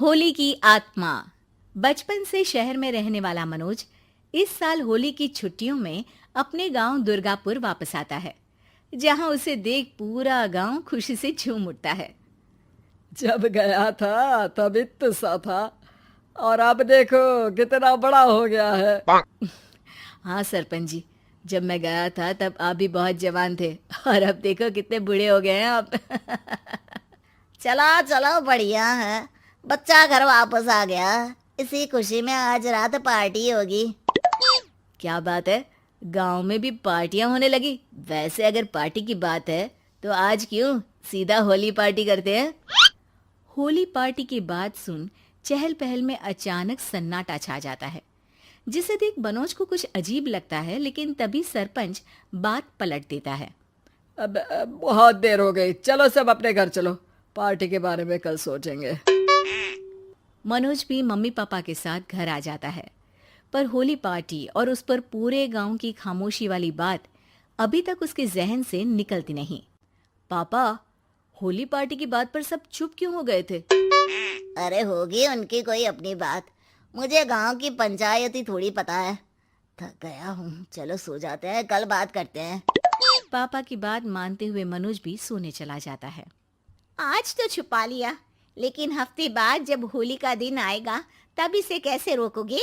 होली की आत्मा। बचपन से शहर में रहने वाला मनोज इस साल होली की छुट्टियों में अपने गांव दुर्गापुर वापस आता है, जहां उसे देख पूरा गांव खुशी से झूम उठता है। जब गया था तब इतना सा था और अब देखो कितना बड़ा हो गया है। हाँ सरपंच जी, जब मैं गया था तब आप भी बहुत जवान थे और अब देखो कितने बूढ़े हो गए हैं आप। चलो चलो बढ़िया है। बच्चा घर वापस आ गया। इसी खुशी में आज रात पार्टी होगी। क्या बात है, गांव में भी पार्टियां होने लगी। वैसे अगर पार्टी की बात है तो आज क्यों सीधा होली पार्टी करते हैं। होली पार्टी की बात सुन चहल पहल में अचानक सन्नाटा छा जाता है, जिसे देख मनोज को कुछ अजीब लगता है। लेकिन तभी सरपंच बात पलट देता है। अब बहुत देर हो गई, चलो सब अपने घर चलो, पार्टी के बारे में कल सोचेंगे। मनोज भी मम्मी पापा के साथ घर आ जाता है, पर होली पार्टी और उस पर पूरे गांव की खामोशी वाली बात अभी तक उसके जहन से निकलती नहीं। पापा, होली पार्टी की बात पर सब चुप क्यों हो गए थे? अरे होगी उनकी कोई अपनी बात। मुझे गांव की पंचायत ही थोड़ी पता है। थक गया हूँ, चलो सो जाते हैं, कल बात करते हैं। पापा की बात मानते हुए मनोज भी सोने चला जाता है। आज तो छुपा लिया, लेकिन हफ्ते बाद जब होली का दिन आएगा तब इसे कैसे रोकोगे?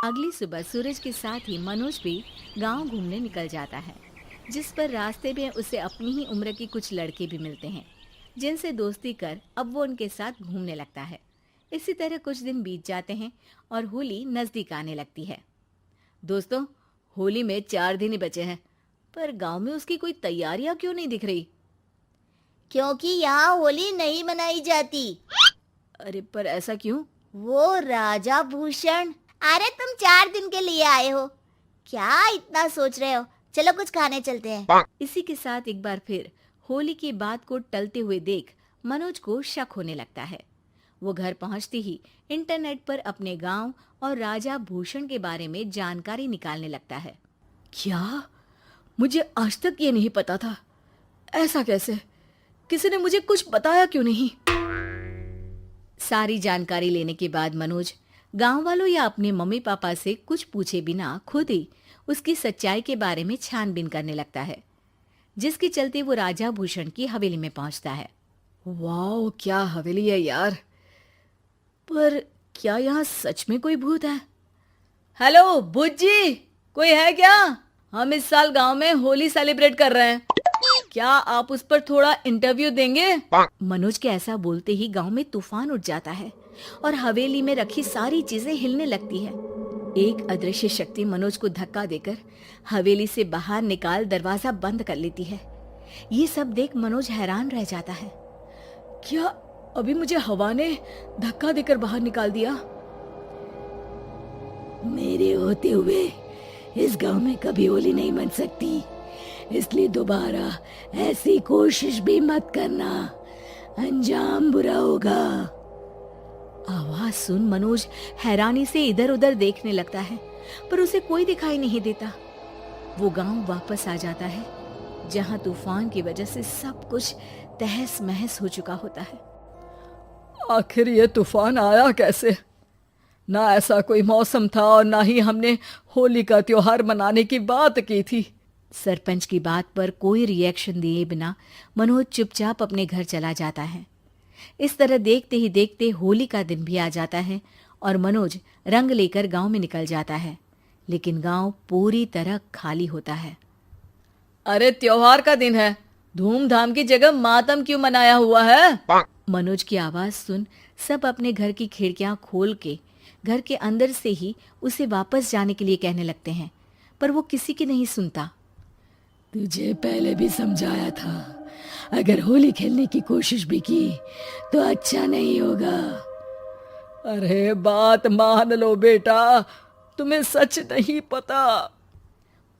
अगली सुबह सूरज के साथ ही मनोज भी गांव घूमने निकल जाता है, जिस पर रास्ते में उसे अपनी ही उम्र के कुछ लड़के भी मिलते हैं, जिनसे दोस्ती कर अब वो उनके साथ घूमने लगता है। इसी तरह कुछ दिन बीत जाते हैं और होली नजदीक आने लगती है। दोस्तों, होली में 4 दिन ही बचे हैं, पर गांव में उसकी कोई तैयारियां क्यों नहीं दिख रही? क्योंकि यहाँ होली नहीं मनाई जाती। अरे पर ऐसा क्यों? वो राजा भूषण। अरे तुम 4 दिन के लिए आए हो, क्या इतना सोच रहे हो? चलो कुछ खाने चलते हैं। इसी के साथ एक बार फिर होली की बात को टलते हुए देख मनोज को शक होने लगता है। वो घर पहुंचते ही इंटरनेट पर अपने गांव और राजा भूषण के बारे में जानकारी निकालने लगता है। क्या? मुझे आज तक ये नहीं पता था। ऐसा कैसे? किसी ने मुझे कुछ बताया क्यों नहीं? सारी जानकारी लेने के बाद मनोज गांव वालों या अपने मम्मी पापा से कुछ पूछे बिना खुद ही उसकी सच्चाई के बारे में छानबीन करने लगता है, जिसके चलते वो राजा भूषण की हवेली में पहुंचता है। वाह, क्या हवेली है यार। पर क्या यहाँ सच में कोई भूत है? हेलो भूत जी, कोई है क्या? हम इस साल गांव में होली सेलिब्रेट कर रहे हैं, क्या आप उस पर थोड़ा इंटरव्यू देंगे? मनोज के ऐसा बोलते ही गांव में तूफान उठ जाता है और हवेली में रखी सारी चीजें हिलने लगती है। एक अदृश्य शक्ति मनोज को धक्का देकर हवेली से बाहर निकाल दरवाजा बंद कर लेती है। ये सब देख मनोज हैरान रह जाता है। क्या अभी मुझे हवा ने धक्का देकर बाहर निकाल दिया? मेरे होते हुए इस गांव में कभी होली नहीं मन सकती, इसलिए दोबारा ऐसी कोशिश भी मत करना, अंजाम बुरा होगा। आवाज सुन मनोज हैरानी से इधर उधर देखने लगता है, पर उसे कोई दिखाई नहीं देता। वो गांव वापस आ जाता है, जहां तूफान की वजह से सब कुछ तहस महस हो चुका होता है। आखिर ये तूफान आया कैसे? ना ऐसा कोई मौसम था और ना ही हमने होली का त्योहार मनाने की बात की थी। सरपंच की बात पर कोई रिएक्शन दिए बिना मनोज चुपचाप अपने घर चला जाता है। इस तरह देखते ही देखते होली का दिन भी आ जाता है और मनोज रंग लेकर गांव में निकल जाता है, लेकिन गांव पूरी तरह खाली होता है। अरे त्योहार का दिन है, धूमधाम की जगह मातम क्यों मनाया हुआ है? मनोज की आवाज सुन सब अपने घर की खिड़कियां खोल के घर के अंदर से ही उसे वापस जाने के लिए कहने लगते हैं, पर वो किसी की नहीं सुनता। तुझे पहले भी समझाया था, अगर होली खेलने की कोशिश भी की तो अच्छा नहीं होगा। अरे बात मान लो बेटा, तुम्हें सच नहीं पता।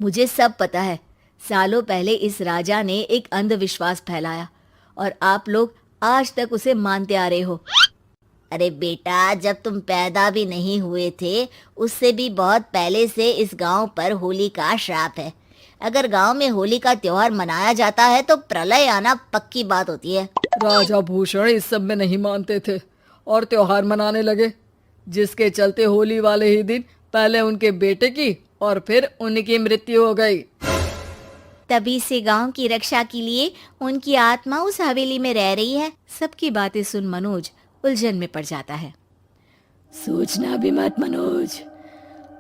मुझे सब पता है। सालों पहले इस राजा ने एक अंधविश्वास फैलाया और आप लोग आज तक उसे मानते आ रहे हो। अरे बेटा, जब तुम पैदा भी नहीं हुए थे उससे भी बहुत पहले से इस गांव पर होली का श्राप है। अगर गांव में होली का त्योहार मनाया जाता है तो प्रलय आना पक्की बात होती है। राजा भूषण इस सब में नहीं मानते थे और त्योहार मनाने लगे, जिसके चलते होली वाले ही दिन पहले उनके बेटे की और फिर उनकी मृत्यु हो गई। तभी से गांव की रक्षा के लिए उनकी आत्मा उस हवेली में रह रही है। सबकी बातें सुन मनोज उलझन में पड़ जाता है। सोचना भी मत मनोज,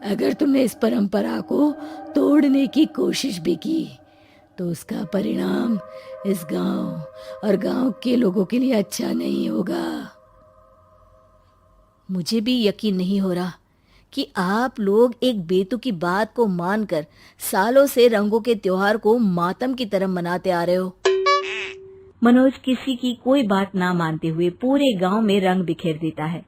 अगर तुमने इस परंपरा को तोड़ने की कोशिश भी की तो उसका परिणाम इस गांव और गांव के लोगों के लिए अच्छा नहीं होगा। मुझे भी यकीन नहीं हो रहा कि आप लोग एक बेतुकी बात को मानकर सालों से रंगों के त्योहार को मातम की तरह मनाते आ रहे हो। मनोज किसी की कोई बात ना मानते हुए पूरे गांव में रंग बिखेर देता है,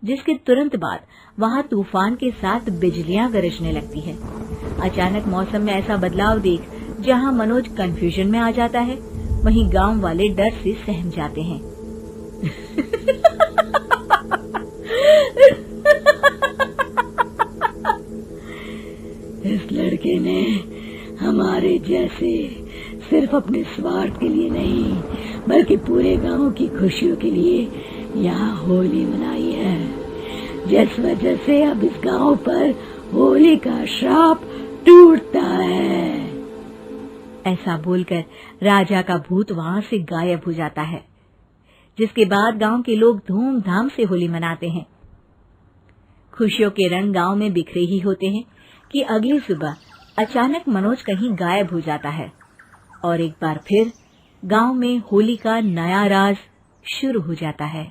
जिसके तुरंत बाद वहां तूफान के साथ बिजलियां गरजने लगती है। अचानक मौसम में ऐसा बदलाव देख जहां मनोज कंफ्यूजन में आ जाता है, वहीं गांव वाले डर से सहम जाते हैं। इस लड़के ने हमारे जैसे सिर्फ अपने स्वार्थ के लिए नहीं बल्कि पूरे गांव की खुशियों के लिए यहाँ होली मनाई है, जिस वजह से अब इस गांव पर होली का श्राप टूटता है। ऐसा बोलकर राजा का भूत वहां से गायब हो जाता है, जिसके बाद गांव के लोग धूमधाम से होली मनाते हैं। खुशियों के रंग गांव में बिखरे ही होते हैं कि अगली सुबह अचानक मनोज कहीं गायब हो जाता है और एक बार फिर गांव में होली का नया राज शुरू हो जाता है।